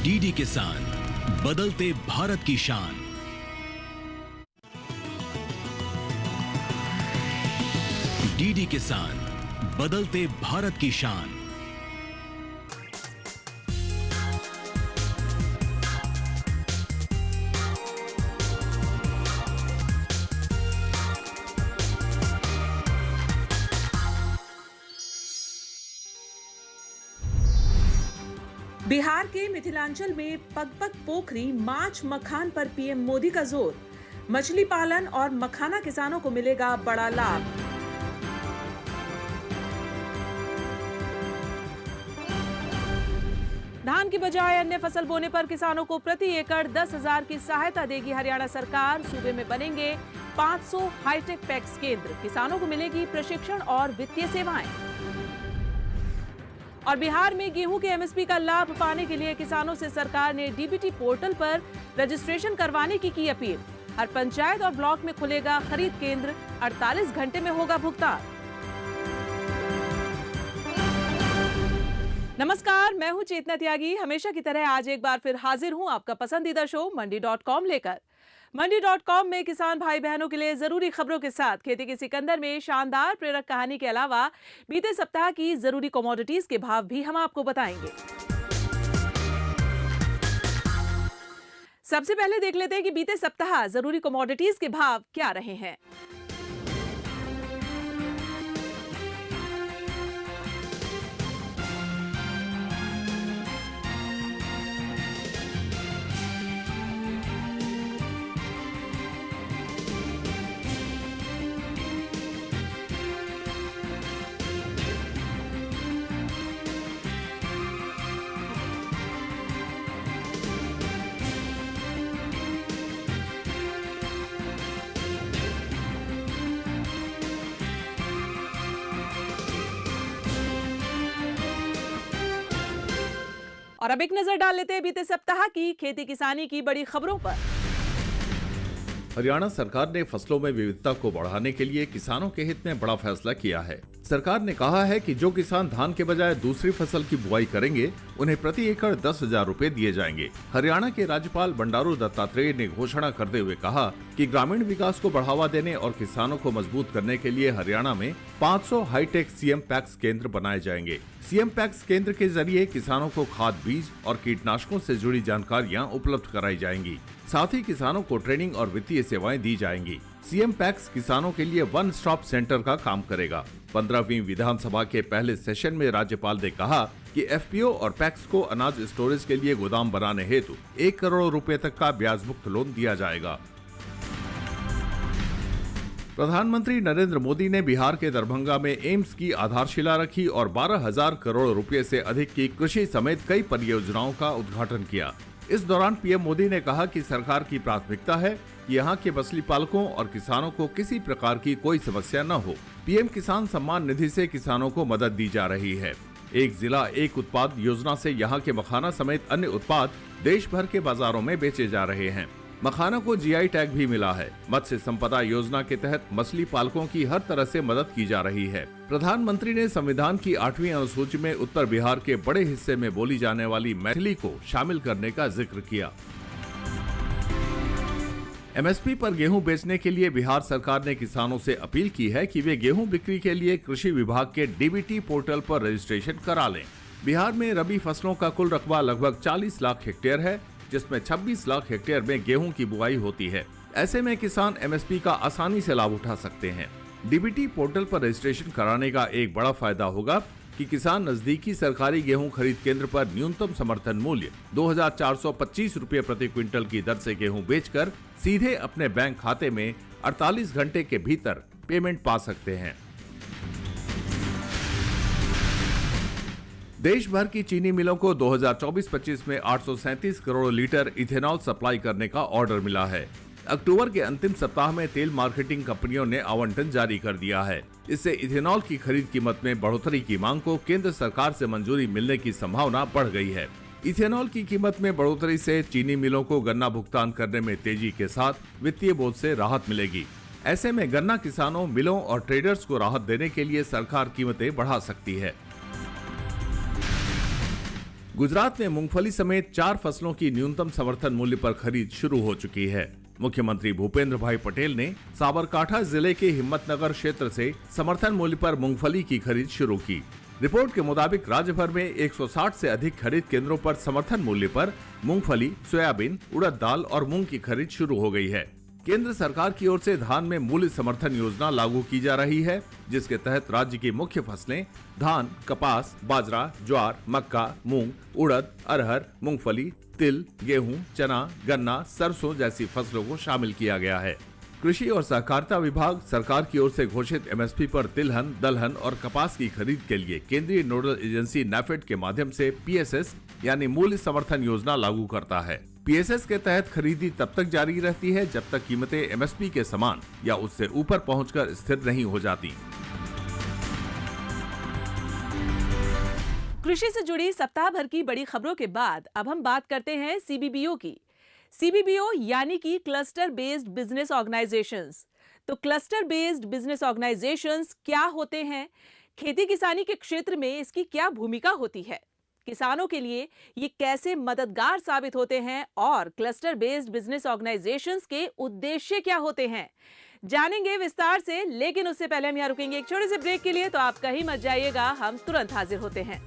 DD किसान, बदलते भारत की शान। डीडी किसान, बदलते भारत की शान। बिहार के मिथिलांचल में पगपग पोखरी माछ मखान पर पीएम मोदी का जोर। मछली पालन और मखाना किसानों को मिलेगा बड़ा लाभ। धान की बजाय अन्य फसल बोने पर किसानों को प्रति एकड़ 10,000 की सहायता देगी हरियाणा सरकार। सूबे में बनेंगे 500 हाईटेक पैक्स केंद्र। किसानों को मिलेगी प्रशिक्षण और वित्तीय सेवाएं। और बिहार में गेहूं के एमएसपी का लाभ पाने के लिए किसानों से सरकार ने डीबीटी पोर्टल पर रजिस्ट्रेशन करवाने की अपील। हर पंचायत और ब्लॉक में खुलेगा खरीद केंद्र। 48 घंटे में होगा भुगतान। नमस्कार, मैं हूं चेतना त्यागी। हमेशा की तरह आज एक बार फिर हाजिर हूं आपका पसंदीदा शो मंडी.com लेकर। मंडी.com में किसान भाई बहनों के लिए जरूरी खबरों के साथ खेती के सिकंदर में शानदार प्रेरक कहानी के अलावा बीते सप्ताह की जरूरी कमोडिटीज के भाव भी हम आपको बताएंगे। सबसे पहले देख लेते हैं कि बीते सप्ताह जरूरी कमोडिटीज के भाव क्या रहे हैं। और अब एक नजर डाल लेते हैं बीते सप्ताह की खेती किसानी की बड़ी खबरों पर। हरियाणा सरकार ने फसलों में विविधता को बढ़ाने के लिए किसानों के हित में बड़ा फैसला किया है। सरकार ने कहा है कि जो किसान धान के बजाय दूसरी फसल की बुआई करेंगे उन्हें प्रति एकड़ 10,000 रुपए दिए जाएंगे। हरियाणा के राज्यपाल बंडारू दत्तात्रेय ने घोषणा करते हुए कहा कि ग्रामीण विकास को बढ़ावा देने और किसानों को मजबूत करने के लिए हरियाणा में 500 हाईटेक सीएम पैक्स केंद्र बनाए जाएंगे। सीएम पैक्स केंद्र के जरिए किसानों को खाद, बीज और कीटनाशकों से जुड़ी जानकारियां उपलब्ध कराई जाएंगी। साथ ही किसानों को ट्रेनिंग और वित्तीय सेवाएं दी जाएंगी। सीएम पैक्स किसानों के लिए वन स्टॉप सेंटर का काम करेगा। 15वीं विधानसभा के पहले सेशन में राज्यपाल ने कहा कि एफपीओ और पैक्स को अनाज स्टोरेज के लिए गोदाम बनाने हेतु 1 करोड़ रुपए तक का ब्याज मुक्त लोन दिया जाएगा। प्रधानमंत्री नरेंद्र मोदी ने बिहार के दरभंगा में एम्स की आधारशिला रखी और 12,000 करोड़ रुपए से अधिक की कृषि समेत कई परियोजनाओं का उद्घाटन किया। इस दौरान पीएम मोदी ने कहा कि सरकार की प्राथमिकता है कि यहाँ के मछली पालकों और किसानों को किसी प्रकार की कोई समस्या न हो। पीएम किसान सम्मान निधि से किसानों को मदद दी जा रही है। एक जिला एक उत्पाद योजना से यहाँ के मखाना समेत अन्य उत्पाद देश भर के बाजारों में बेचे जा रहे हैं। मखाना को जीआई टैग भी मिला है। मत्स्य संपदा योजना के तहत मछली पालकों की हर तरह से मदद की जा रही है। प्रधानमंत्री ने संविधान की 8वीं अनुसूची में उत्तर बिहार के बड़े हिस्से में बोली जाने वाली मैथिली को शामिल करने का जिक्र किया। एमएसपी पर गेहूं बेचने के लिए बिहार सरकार ने किसानों से अपील की है कि वे गेहूं बिक्री के लिए कृषि विभाग के डीबीटी पोर्टल पर रजिस्ट्रेशन करा लें। बिहार में रबी फसलों का कुल रकबा लगभग 40 लाख हेक्टेयर है, जिसमें 26 लाख हेक्टेयर में गेहूं की बुआई होती है। ऐसे में किसान एमएसपी का आसानी से लाभ उठा सकते हैं। डीबीटी पोर्टल पर रजिस्ट्रेशन कराने का एक बड़ा फायदा होगा कि किसान नजदीकी सरकारी गेहूं खरीद केंद्र पर न्यूनतम समर्थन मूल्य 2,425 रुपए प्रति क्विंटल की दर से गेहूं बेचकर सीधे अपने बैंक खाते में 48 घंटे के भीतर पेमेंट पा सकते हैं। देश भर की चीनी मिलों को 2024-25 में 837 करोड़ लीटर इथेनॉल सप्लाई करने का ऑर्डर मिला है। अक्टूबर के अंतिम सप्ताह में तेल मार्केटिंग कंपनियों ने आवंटन जारी कर दिया है। इससे इथेनॉल की खरीद कीमत में बढ़ोतरी की मांग को केंद्र सरकार से मंजूरी मिलने की संभावना बढ़ गई है। इथेनॉल की कीमत में बढ़ोतरी से चीनी मिलों को गन्ना भुगतान करने में तेजी के साथ वित्तीय बोझ से राहत मिलेगी। ऐसे में गन्ना किसानों, मिलों और ट्रेडर्स को राहत देने के लिए सरकार कीमतें बढ़ा सकती है। गुजरात में मूंगफली समेत 4 फसलों की न्यूनतम समर्थन मूल्य पर खरीद शुरू हो चुकी है। मुख्यमंत्री भूपेंद्र भाई पटेल ने साबरकांठा जिले के हिम्मतनगर क्षेत्र से समर्थन मूल्य पर मूंगफली की खरीद शुरू की। रिपोर्ट के मुताबिक राज्य भर में 160 से अधिक खरीद केंद्रों पर समर्थन मूल्य पर मूंगफली, सोयाबीन, उड़द दाल और मूंग की खरीद शुरू हो गई है। केंद्र सरकार की ओर से धान में मूल्य समर्थन योजना लागू की जा रही है, जिसके तहत राज्य की मुख्य फसलें धान, कपास, बाजरा, ज्वार, मक्का, मूंग, उड़द, अरहर, मूंगफली, तिल, गेहूं, चना, गन्ना, सरसों जैसी फसलों को शामिल किया गया है। कृषि और सहकारिता विभाग सरकार की ओर से घोषित एमएसपी पर तिलहन, दलहन और कपास की खरीद के लिए केंद्रीय नोडल एजेंसी नैफेड के माध्यम से पीएसएस यानी मूल्य समर्थन योजना लागू करता है। पीएसएस के तहत खरीदी तब तक जारी रहती है जब तक कीमतें एमएसपी के समान या उससे ऊपर पहुंचकर स्थिर नहीं हो जाती। कृषि से जुड़ी सप्ताह भर की बड़ी खबरों के बाद अब हम बात करते हैं सीबीबीओ की। सीबीबीओ यानी कि क्लस्टर बेस्ड बिजनेस ऑर्गेनाइजेशंस। तो क्लस्टर बेस्ड बिजनेस ऑर्गेनाइजेशंस क्या होते हैं, खेती किसानी के क्षेत्र में इसकी क्या भूमिका होती है, किसानों के लिए ये कैसे मददगार साबित होते हैं और क्लस्टर बेस्ड बिजनेस ऑर्गेनाइजेशंस के उद्देश्य क्या होते हैं, जानेंगे विस्तार से। लेकिन उससे पहले हम यहाँ रुकेंगे एक छोटे से ब्रेक के लिए, तो आप कहीं मत जाइएगा, हम तुरंत हाजिर होते हैं।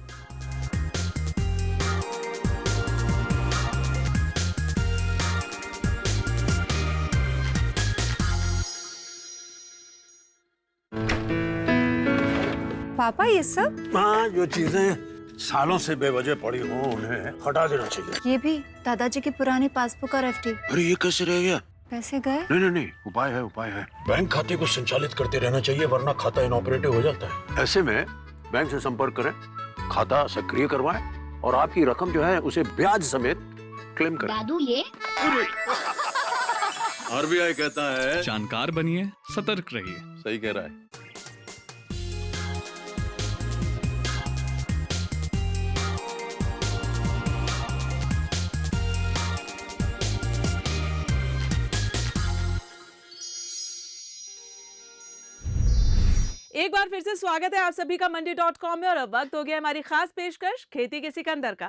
पापा ये सब? हाँ, जो चीजें सालों से बेवजह पड़ी हो उन्हें हटा देना चाहिए। ये भी दादाजी की पुरानी पासबुक और एफडी। अरे ये कैसे रह गया? पैसे गए? नहीं, उपाय है। बैंक खाते को संचालित करते रहना चाहिए, वरना खाता इनऑपरेटिव हो जाता है। ऐसे में बैंक से संपर्क करें, खाता सक्रिय करवाएं और आपकी रकम जो है उसे ब्याज समेत क्लेम करें। दादू ये आरबीआई कहता है जानकार बनिए, सतर्क रहिए। सही कह रहा है। एक बार फिर से स्वागत है आप सभी का मंडी.com में। और अब वक्त हो गया हमारी खास पेशकश खेती के सिकंदर का।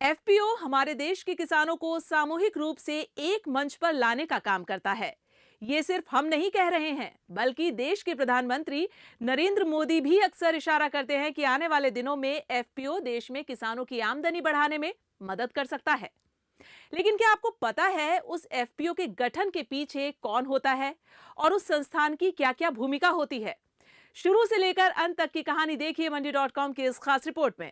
एफपीओ हमारे देश के किसानों को सामूहिक रूप से एक मंच पर लाने का काम करता है। ये सिर्फ हम नहीं कह रहे हैं, बल्कि देश के प्रधानमंत्री नरेंद्र मोदी भी अक्सर इशारा करते हैं कि आने वाले दिनों में एफपीओ देश में किसानों की आमदनी बढ़ाने में मदद कर सकता है। लेकिन क्या आपको पता है उस एफपीओ के गठन के पीछे कौन होता है और उस संस्थान की क्या-क्या भूमिका होती है? शुरू से लेकर अंत तक की कहानी देखिए मंडी.com की इस खास रिपोर्ट में।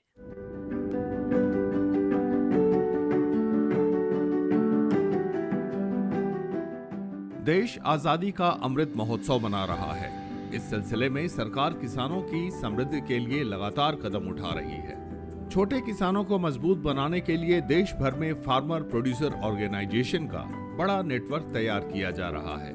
देश आजादी का अमृत महोत्सव मना रहा है। इस सिलसिले में सरकार किसानों की समृद्धि के लिए लगातार कदम उठा रही है। छोटे किसानों को मजबूत बनाने के लिए देश भर में फार्मर प्रोड्यूसर ऑर्गेनाइजेशन का बड़ा नेटवर्क तैयार किया जा रहा है।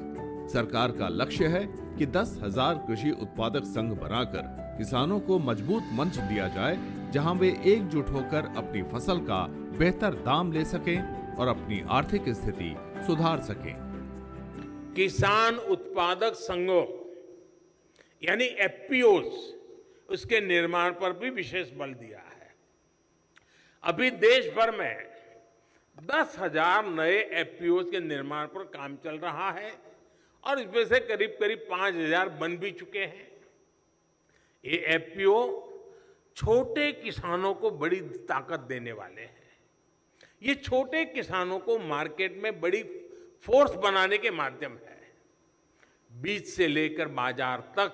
सरकार का लक्ष्य है कि 10,000 कृषि उत्पादक संघ बनाकर किसानों को मजबूत मंच दिया जाए, जहां वे एकजुट होकर अपनी फसल का बेहतर दाम ले सकें और अपनी आर्थिक स्थिति सुधार सकें। किसान उत्पादक संघों यानी एफपीओस, उसके निर्माण पर भी विशेष बल दिया है। अभी देश भर में 10,000 नए एफपीओस के निर्माण पर काम चल रहा है और इसमें से करीब 5,000 बन भी चुके हैं। ये एफपीओ छोटे किसानों को बड़ी ताकत देने वाले हैं। ये छोटे किसानों को मार्केट में बड़ी फोर्स बनाने के माध्यम है। बीज से लेकर बाजार तक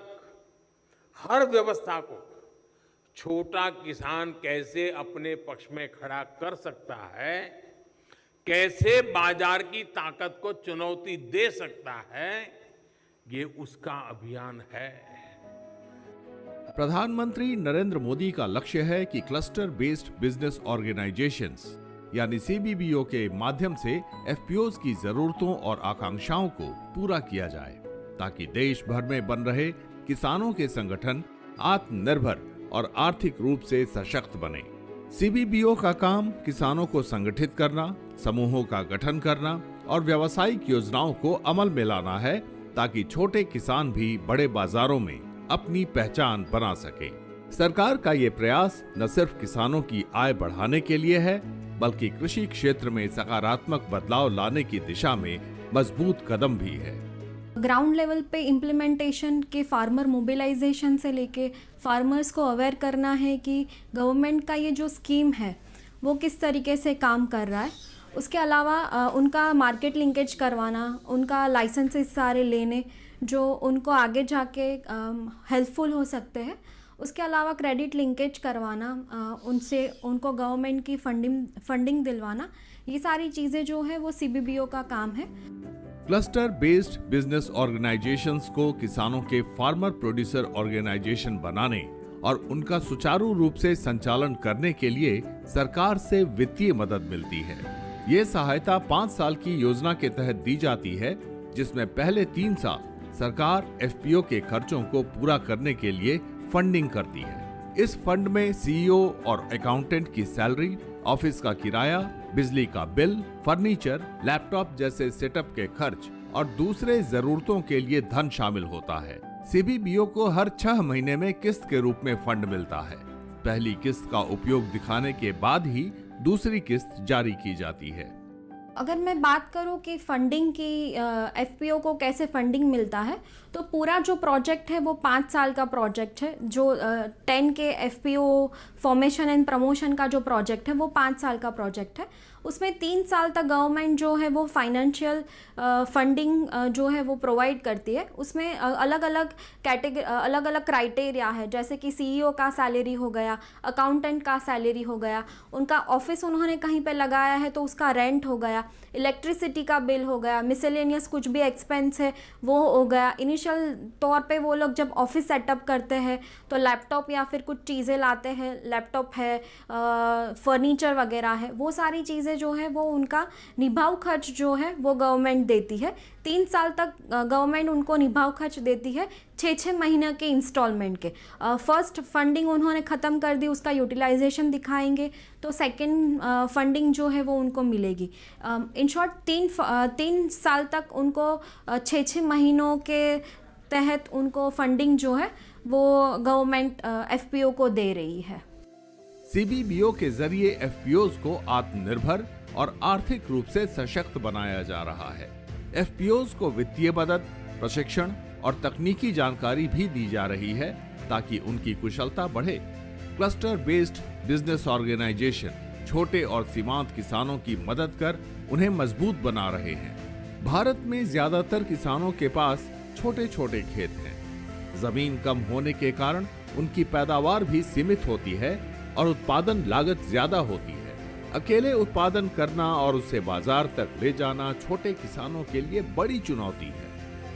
हर व्यवस्था को छोटा किसान कैसे अपने पक्ष में खड़ा कर सकता है, कैसे बाजार की ताकत को चुनौती दे सकता है, ये उसका अभियान है। प्रधानमंत्री नरेंद्र मोदी का लक्ष्य है कि क्लस्टर बेस्ड बिजनेस ऑर्गेनाइजेशंस यानी सीबीबीओ के माध्यम से एफपीओस की जरूरतों और आकांक्षाओं को पूरा किया जाए, ताकि देश भर में बन रहे किसानों के संगठन आत्मनिर्भर और आर्थिक रूप से सशक्त बने। सीबीबीओ का काम किसानों को संगठित करना, समूहों का गठन करना और व्यावसायिक योजनाओं को अमल में लाना है, ताकि छोटे किसान भी बड़े बाजारों में अपनी पहचान बना सके। सरकार का ये प्रयास न सिर्फ किसानों की आय बढ़ाने के लिए है, बल्कि कृषि क्षेत्र में सकारात्मक बदलाव लाने की दिशा में मजबूत कदम भी है। ग्राउंड लेवल पे इम्प्लीमेंटेशन के फार्मर मोबिलाइजेशन से लेके फार्मर्स को अवेयर करना है कि गवर्नमेंट का ये जो स्कीम है वो किस तरीके से काम कर रहा है। उसके अलावा उनका मार्केट लिंकेज करवाना, उनका लाइसेंसेस सारे लेने जो उनको आगे जाके हेल्पफुल हो सकते हैं। उसके अलावा क्रेडिट लिंकेज करवाना, उनसे उनको गवर्नमेंट की फंडिंग दिलवाना, ये सारी चीज़ें जो है वो CBBO का काम है। क्लस्टर बेस्ड बिजनेस ऑर्गेनाइजेशंस को किसानों के फार्मर प्रोड्यूसर ऑर्गेनाइजेशन बनाने और उनका सुचारू रूप से संचालन करने के लिए सरकार से वित्तीय मदद मिलती है। ये सहायता 5 साल की योजना के तहत दी जाती है, जिसमें पहले 3 साल सरकार FPO के खर्चों को पूरा करने के लिए फंडिंग करती है। इस फंड में CEO और अकाउंटेंट की सैलरी, ऑफिस का किराया, बिजली का बिल, फर्नीचर, लैपटॉप जैसे सेटअप के खर्च और दूसरे जरूरतों के लिए धन शामिल होता है। CBBO को हर 6 महीने में किस्त के रूप में फंड मिलता है। पहली किस्त का उपयोग दिखाने के बाद ही दूसरी किस्त जारी की जाती है। अगर मैं बात करूं कि फंडिंग की FPO को कैसे फंडिंग मिलता है, तो पूरा जो प्रोजेक्ट है वो 5 साल का प्रोजेक्ट है। जो 10 के FPO फॉर्मेशन एंड प्रमोशन का जो प्रोजेक्ट है वो 5 साल का प्रोजेक्ट है। उसमें 3 साल तक गवर्नमेंट जो है वो फाइनेंशियल फंडिंग जो है वो प्रोवाइड करती है। उसमें अलग अलग क्राइटेरिया है, जैसे कि CEO का सैलरी हो गया, अकाउंटेंट का सैलरी हो गया, उनका ऑफिस उन्होंने कहीं पे लगाया है तो उसका रेंट हो गया, इलेक्ट्रिसिटी का बिल हो गया, मिसलेनियस कुछ भी एक्सपेंस है वो हो गया। इनिशियल तौर पे वो लोग जब ऑफिस सेटअप करते हैं तो लैपटॉप या फिर कुछ चीज़ें लाते हैं, लैपटॉप है, फर्नीचर वगैरह है, वो सारी चीज़ें जो है वो उनका निभाव खर्च जो है वो गवर्नमेंट देती है। 3 साल तक गवर्नमेंट उनको निभाव खर्च देती है 6 महीने के इंस्टॉलमेंट के। फर्स्ट फंडिंग उन्होंने ख़त्म कर दी, उसका यूटिलाइजेशन दिखाएंगे तो सेकंड फंडिंग जो है वो उनको मिलेगी। इन शॉर्ट 3 साल तक उनको 6 महीनों के तहत उनको फंडिंग जो है वो गवर्नमेंट FPO को दे रही है। CBBO के जरिए FPOs को आत्मनिर्भर और आर्थिक रूप से सशक्त बनाया जा रहा है। FPOs को वित्तीय मदद, प्रशिक्षण और तकनीकी जानकारी भी दी जा रही है ताकि उनकी कुशलता बढ़े। क्लस्टर बेस्ड बिजनेस ऑर्गेनाइजेशन छोटे और सीमांत किसानों की मदद कर उन्हें मजबूत बना रहे हैं। भारत में ज्यादातर किसानों के पास छोटे छोटे खेत हैं। जमीन कम होने के कारण उनकी पैदावार भी सीमित होती है और उत्पादन लागत ज्यादा होती है। अकेले उत्पादन करना और उसे बाजार तक ले जाना छोटे किसानों के लिए बड़ी चुनौती है।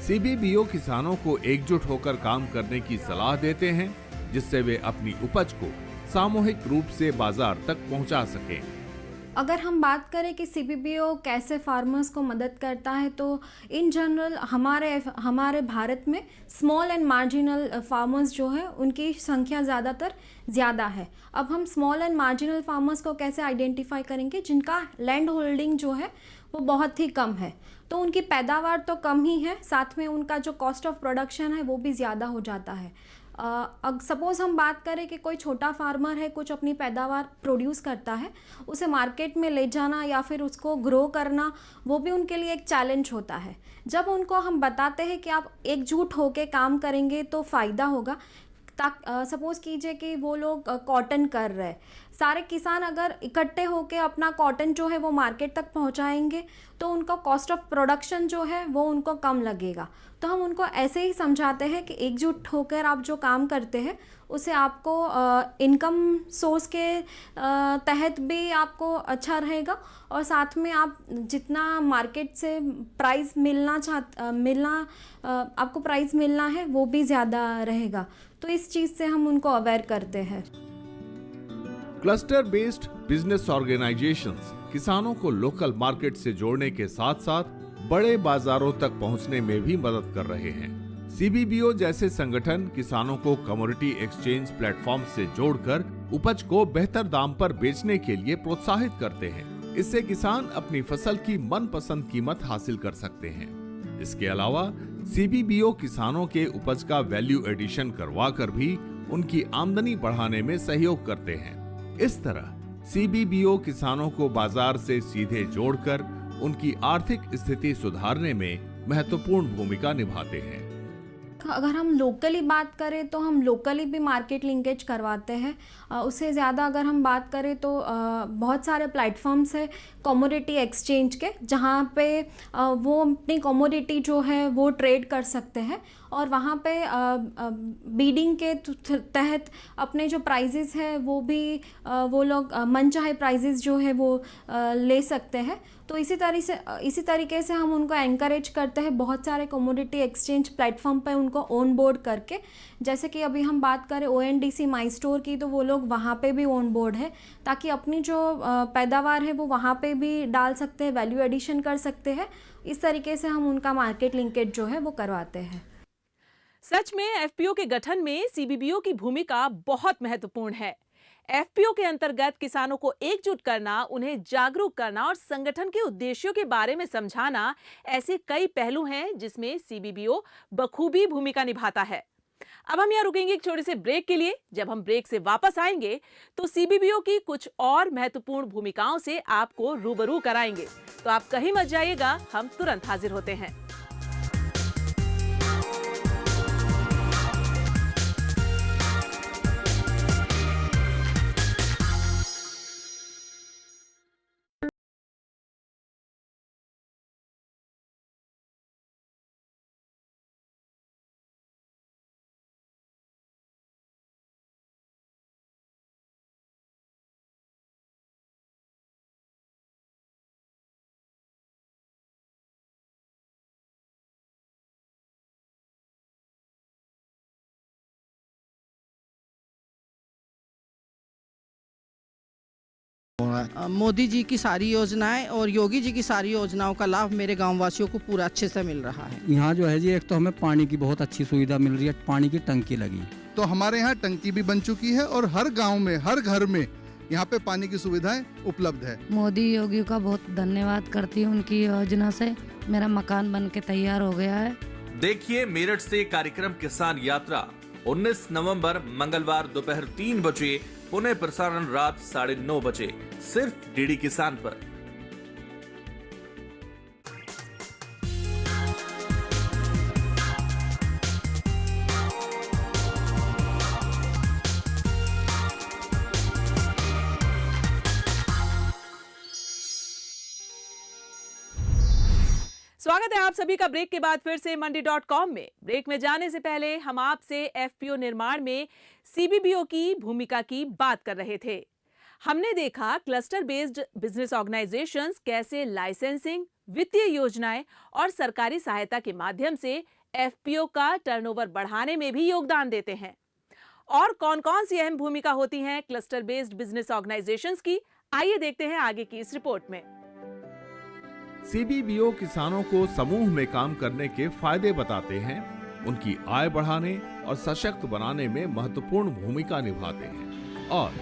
CBBO किसानों को एकजुट होकर काम करने की सलाह देते हैं, जिससे वे अपनी उपज को सामूहिक रूप से बाजार तक पहुंचा सकें। अगर हम बात करें कि CBBO कैसे फार्मर्स को मदद करता है, तो इन जनरल हमारे भारत में स्मॉल एंड मार्जिनल फार्मर्स जो है उनकी संख्या ज़्यादा है। अब हम स्मॉल एंड मार्जिनल फार्मर्स को कैसे आइडेंटिफाई करेंगे? जिनका लैंड होल्डिंग जो है वो बहुत ही कम है, तो उनकी पैदावार तो कम ही है, साथ में उनका जो कॉस्ट ऑफ प्रोडक्शन है वो भी ज़्यादा हो जाता है। सपोज़ हम बात करें कि कोई छोटा फार्मर है, कुछ अपनी पैदावार प्रोड्यूस करता है, उसे मार्केट में ले जाना या फिर उसको ग्रो करना वो भी उनके लिए एक चैलेंज होता है। जब उनको हम बताते हैं कि आप एकजुट होकर काम करेंगे तो फ़ायदा होगा। सपोज़ कीजिए कि वो लोग कॉटन कर रहे हैं, सारे किसान अगर इकट्ठे होकर अपना कॉटन जो है वो मार्केट तक पहुंचाएंगे तो उनका कॉस्ट ऑफ प्रोडक्शन जो है वो उनको कम लगेगा। तो हम उनको ऐसे ही समझाते हैं कि एकजुट होकर आप जो काम करते हैं उसे आपको इनकम सोर्स के तहत भी आपको अच्छा रहेगा और साथ में आप जितना मार्केट से प्राइस आपको प्राइस मिलना है वो भी ज़्यादा रहेगा। तो इस चीज़ से हम उनको अवेयर करते हैं। क्लस्टर बेस्ड बिजनेस ऑर्गेनाइजेशंस किसानों को लोकल मार्केट से जोड़ने के साथ साथ बड़े बाजारों तक पहुंचने में भी मदद कर रहे हैं। CBBO जैसे संगठन किसानों को कमोडिटी एक्सचेंज प्लेटफॉर्म से जोड़कर उपज को बेहतर दाम पर बेचने के लिए प्रोत्साहित करते हैं। इससे किसान अपनी फसल की मनपसंद कीमत हासिल कर सकते हैं। इसके अलावा CBBO किसानों के उपज का वैल्यू एडिशन करवा कर भी उनकी आमदनी बढ़ाने में सहयोग करते हैं। इस तरह सीबीबीओ किसानों को बाजार से सीधे जोड़कर उनकी आर्थिक स्थिति सुधारने में महत्वपूर्ण भूमिका निभाते हैं। अगर हम लोकली बात करें तो हम लोकली भी मार्केट लिंकेज करवाते हैं। उससे ज़्यादा अगर हम बात करें तो बहुत सारे प्लेटफॉर्म्स है कमोडिटी एक्सचेंज के, जहाँ पे वो अपनी कमोडिटी जो है वो ट्रेड कर सकते हैं और वहाँ पे बीडिंग के तहत अपने जो प्राइजेस है वो भी वो लोग मनचाहे प्राइजेस जो है वो ले सकते हैं। तो इसी तरीके से हम उनको एनकरेज करते हैं बहुत सारे कमोडिटी एक्सचेंज प्लेटफॉर्म पे उनको ऑन बोर्ड करके। जैसे कि अभी हम बात करें ONDC माई स्टोर की, तो वो लोग वहाँ पे भी ऑन बोर्ड है ताकि अपनी जो पैदावार है वो वहाँ पे भी डाल सकते हैं, वैल्यू एडिशन कर सकते हैं। इस तरीके से हम उनका मार्केट लिंकेज जो है वो करवाते हैं। सच में एफपीओ के गठन में सीबीबीओ की भूमिका बहुत महत्वपूर्ण है। एफपीओ के अंतर्गत किसानों को एकजुट करना, उन्हें जागरूक करना और संगठन के उद्देश्यों के बारे में समझाना, ऐसे कई पहलू हैं जिसमें सीबीबीओ बखूबी भूमिका निभाता है। अब हम यहाँ रुकेंगे एक छोटे से ब्रेक के लिए। जब हम ब्रेक से वापस आएंगे तो सीबीबीओ की कुछ और महत्वपूर्ण भूमिकाओं से आपको रूबरू कराएंगे। तो आप कहीं मत जाइएगा, हम तुरंत हाजिर होते हैं। मोदी जी की सारी योजनाएं और योगी जी की सारी योजनाओं का लाभ मेरे गांव वासियों को पूरा अच्छे से मिल रहा है। यहाँ जो है जी, एक तो हमें पानी की बहुत अच्छी सुविधा मिल रही है, पानी की टंकी लगी, तो हमारे यहाँ टंकी भी बन चुकी है और हर गांव में, हर घर में यहाँ पे पानी की सुविधाएं उपलब्ध है। मोदी योगी का बहुत धन्यवाद करती हूँ, उनकी योजना से मेरा मकान बन के तैयार हो गया है। देखिए मेरठ से कार्यक्रम किसान यात्रा 19 नवंबर मंगलवार दोपहर 3 बजे, पुनः प्रसारण रात 9:30 बजे, सिर्फ डीडी किसान पर। स्वागत है आप सभी का ब्रेक के बाद फिर से मंडी.com में। ब्रेक में जाने से पहले हम आपसे एफपीओ निर्माण में सीबीबीओ की भूमिका की बात कर रहे थे। हमने देखा क्लस्टर बेस्ड बिजनेस ऑर्गेनाइजेशंस कैसे लाइसेंसिंग, वित्तीय योजनाएं और सरकारी सहायता के माध्यम से एफपीओ का टर्नओवर बढ़ाने में भी योगदान देते हैं। और कौन-कौन सी अहम भूमिका होती है क्लस्टर बेस्ड बिजनेस ऑर्गेनाइजेशंस की, आइए देखते हैं आगे की इस रिपोर्ट में। सीबीबीओ किसानों को समूह में काम करने के फायदे बताते हैं, उनकी आय बढ़ाने और सशक्त बनाने में महत्वपूर्ण भूमिका निभाते हैं और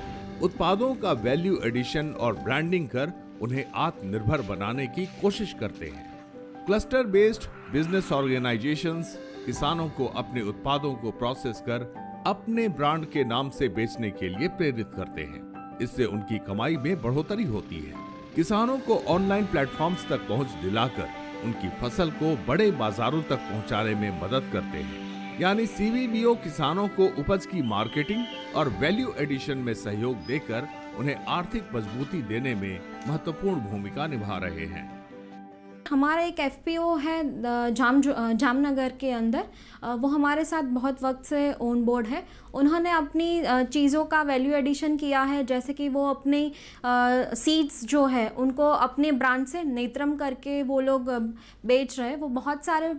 उत्पादों का वैल्यू एडिशन और ब्रांडिंग कर उन्हें आत्मनिर्भर बनाने की कोशिश करते हैं। क्लस्टर बेस्ड बिजनेस ऑर्गेनाइजेशंस किसानों को अपने उत्पादों को प्रोसेस कर अपने ब्रांड के नाम से बेचने के लिए प्रेरित करते हैं। इससे उनकी कमाई में बढ़ोतरी होती है। किसानों को ऑनलाइन प्लेटफॉर्म्स तक पहुंच दिलाकर उनकी फसल को बड़े बाजारों तक पहुंचाने में मदद करते हैं। यानी सीबीबीओ किसानों को उपज की मार्केटिंग और वैल्यू एडिशन में सहयोग देकर उन्हें आर्थिक मजबूती देने में महत्वपूर्ण भूमिका निभा रहे हैं। हमारा एक एफपीओ है जामनगर के अंदर, वो हमारे साथ बहुत वक्त से ऑन बोर्ड है। उन्होंने अपनी चीज़ों का वैल्यू एडिशन किया है, जैसे कि वो अपनी सीड्स जो है उनको अपने ब्रांड से नेत्रम करके वो लोग बेच रहे हैं। वो बहुत सारे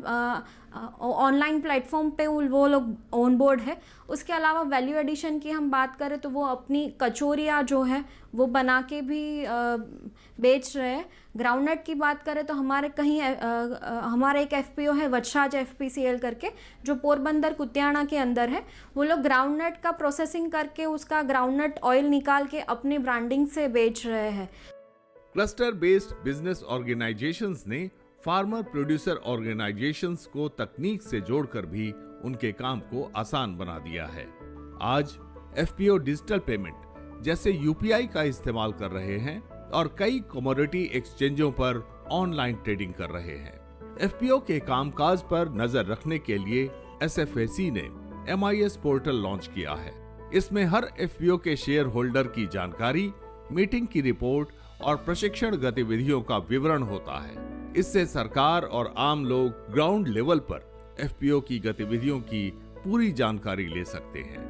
ऑनलाइन प्लेटफॉर्म पे वो लोग ऑन बोर्ड है। उसके अलावा वैल्यू एडिशन की हम बात करें तो वो अपनी कचौरियाँ जो है वो बना के भी बेच रहे हैं। ग्राउंडनट की बात करें तो हमारा एक एफपीओ है वचराज एफपीसीएल करके, जो पोरबंदर कुतियाना के अंदर है। वो लोग ग्राउंडनट का प्रोसेसिंग करके उसका ग्राउंडनट ऑयल निकाल के अपने ब्रांडिंग से बेच रहे हैं। क्लस्टर बेस्ड बिजनेस ऑर्गेनाइजेशंस ने फार्मर प्रोड्यूसर ऑर्गेनाइजेशंस को तकनीक से जोड़कर भी उनके काम को आसान बना दिया है। आज एफपीओ डिजिटल पेमेंट जैसे यूपीआई का इस्तेमाल कर रहे हैं और कई कमोडिटी एक्सचेंजों पर ऑनलाइन ट्रेडिंग कर रहे हैं। एफपीओ के कामकाज पर नजर रखने के लिए एसएफएसी ने MIS पोर्टल लॉन्च किया है। इसमें हर एफपीओ के शेयर होल्डर की जानकारी, मीटिंग की रिपोर्ट और प्रशिक्षण गतिविधियों का विवरण होता है। इससे सरकार और आम लोग ग्राउंड लेवल पर एफपीओ की गतिविधियों की पूरी जानकारी ले सकते हैं।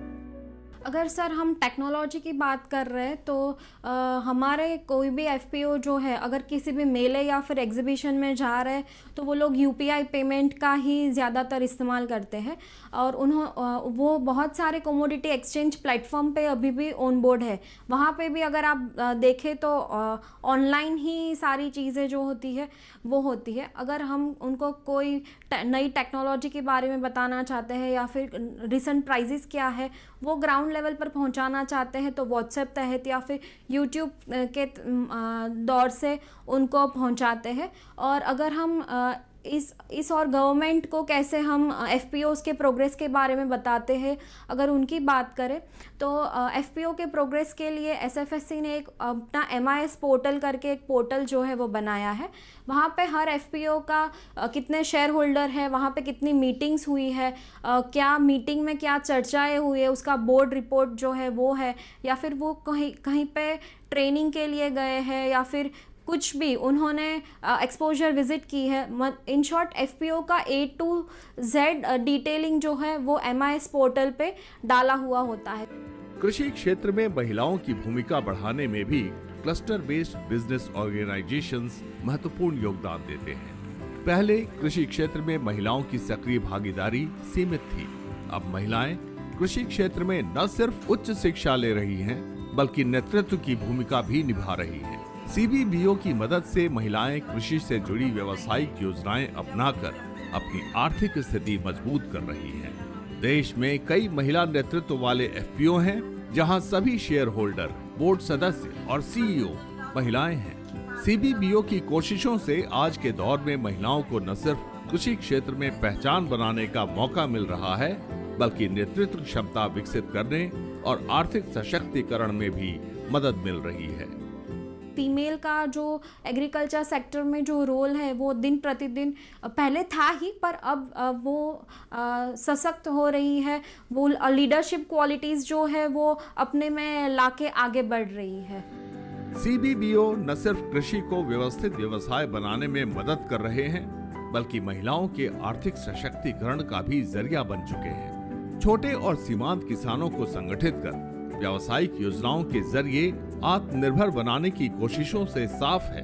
अगर सर हम टेक्नोलॉजी की बात कर रहे हैं तो हमारे कोई भी एफपीओ जो है अगर किसी भी मेले या फिर एग्जीबिशन में जा रहे हैं तो वो लोग यूपीआई पेमेंट का ही ज़्यादातर इस्तेमाल करते हैं और वो बहुत सारे कमोडिटी एक्सचेंज प्लेटफॉर्म पे अभी भी ऑन बोर्ड है। वहाँ पे भी अगर आप देखें तो ऑनलाइन ही सारी चीज़ें जो होती है वो होती है। अगर हम उनको कोई नई टेक्नोलॉजी के बारे में बताना चाहते हैं या फिर रिसेंट प्राइजेस क्या है वो ग्राउंड लेवल पर पहुंचाना चाहते हैं तो व्हाट्सएप तहत या फिर यूट्यूब के दौर से उनको पहुंचाते हैं। और अगर हम इस और गवर्नमेंट को कैसे हम एफपीओज़ के प्रोग्रेस के बारे में बताते हैं, अगर उनकी बात करें तो एफपीओ के प्रोग्रेस के लिए एसएफएससी ने एक अपना MIS पोर्टल करके एक पोर्टल जो है वो बनाया है। वहाँ पे हर एफपीओ का कितने शेयर होल्डर है, वहाँ पे कितनी मीटिंग्स हुई है, क्या मीटिंग में क्या चर्चाएं हुई है, उसका बोर्ड रिपोर्ट जो है वो है, या फिर वो कहीं पे ट्रेनिंग के लिए गए हैं या फिर कुछ भी उन्होंने एक्सपोजर विजिट की है। इन शॉर्ट एफपीओ का A to Z डिटेलिंग जो है वो MIS पोर्टल पे डाला हुआ होता है। कृषि क्षेत्र में महिलाओं की भूमिका बढ़ाने में भी क्लस्टर बेस्ड बिजनेस ऑर्गेनाइजेशंस महत्वपूर्ण योगदान देते हैं। पहले कृषि क्षेत्र में महिलाओं की सक्रिय भागीदारी सीमित थी। अब महिलाएं कृषि क्षेत्र में न सिर्फ उच्च शिक्षा ले रही हैं, बल्कि नेतृत्व की भूमिका भी निभा रही हैं। CBBO की मदद से महिलाएं कृषि से जुड़ी व्यावसायिक योजनाएं अपनाकर अपनी आर्थिक स्थिति मजबूत कर रही हैं। देश में कई महिला नेतृत्व वाले एफपीओ हैं, जहां सभी शेयर होल्डर, बोर्ड सदस्य और CEO महिलाएं हैं। CBBO की कोशिशों से आज के दौर में महिलाओं को न सिर्फ कृषि क्षेत्र में पहचान बनाने का मौका मिल रहा है, बल्कि नेतृत्व क्षमता विकसित करने और आर्थिक सशक्तिकरण में भी मदद मिल रही है। फीमेल का जो एग्रीकल्चर सेक्टर में जो रोल है वो दिन प्रतिदिन पहले था ही, पर अब वो सशक्त हो रही है। वो लीडरशिप क्वालिटीज़ जो है वो अपने में लाके आगे बढ़ रही है। CBBO न सिर्फ कृषि को व्यवस्थित व्यवसाय बनाने में मदद कर रहे हैं, बल्कि महिलाओं के आर्थिक सशक्तिकरण का भी जरिया बन चुके हैं। छोटे और सीमांत किसानों को संगठित कर व्यावसायिक योजनाओं के जरिए आत्मनिर्भर बनाने की कोशिशों से साफ है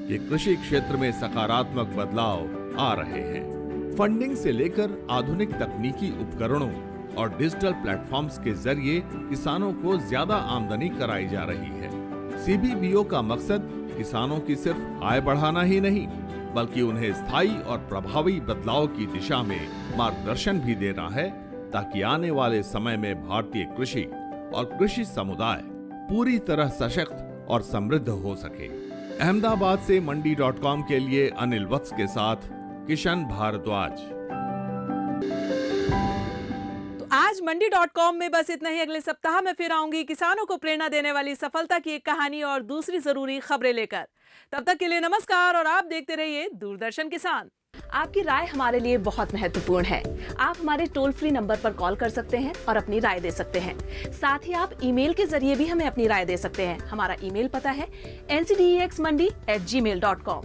कि कृषि क्षेत्र में सकारात्मक बदलाव आ रहे हैं। फंडिंग से लेकर आधुनिक तकनीकी उपकरणों और डिजिटल प्लेटफॉर्म्स के जरिए किसानों को ज्यादा आमदनी कराई जा रही है। CBBO का मकसद किसानों की सिर्फ आय बढ़ाना ही नहीं, बल्कि उन्हें स्थायी और प्रभावी बदलाव की दिशा में मार्गदर्शन भी देना है, ताकि आने वाले समय में भारतीय कृषि और कृषि समुदाय पूरी तरह सशक्त और समृद्ध हो सके। अहमदाबाद से मंडी.com के लिए अनिल वत्स के साथ किशन भारद्वाज। तो आज मंडी.com में बस इतना ही। अगले सप्ताह में फिर आऊंगी किसानों को प्रेरणा देने वाली सफलता की एक कहानी और दूसरी जरूरी खबरें लेकर। तब तक के लिए नमस्कार और आप देखते रहिए दूरदर्शन किसान। आपकी राय हमारे लिए बहुत महत्वपूर्ण है। आप हमारे टोल फ्री नंबर पर कॉल कर सकते हैं और अपनी राय दे सकते हैं। साथ ही आप ईमेल के जरिए भी हमें अपनी राय दे सकते हैं। हमारा ईमेल पता है ncdexmandi@gmail.com।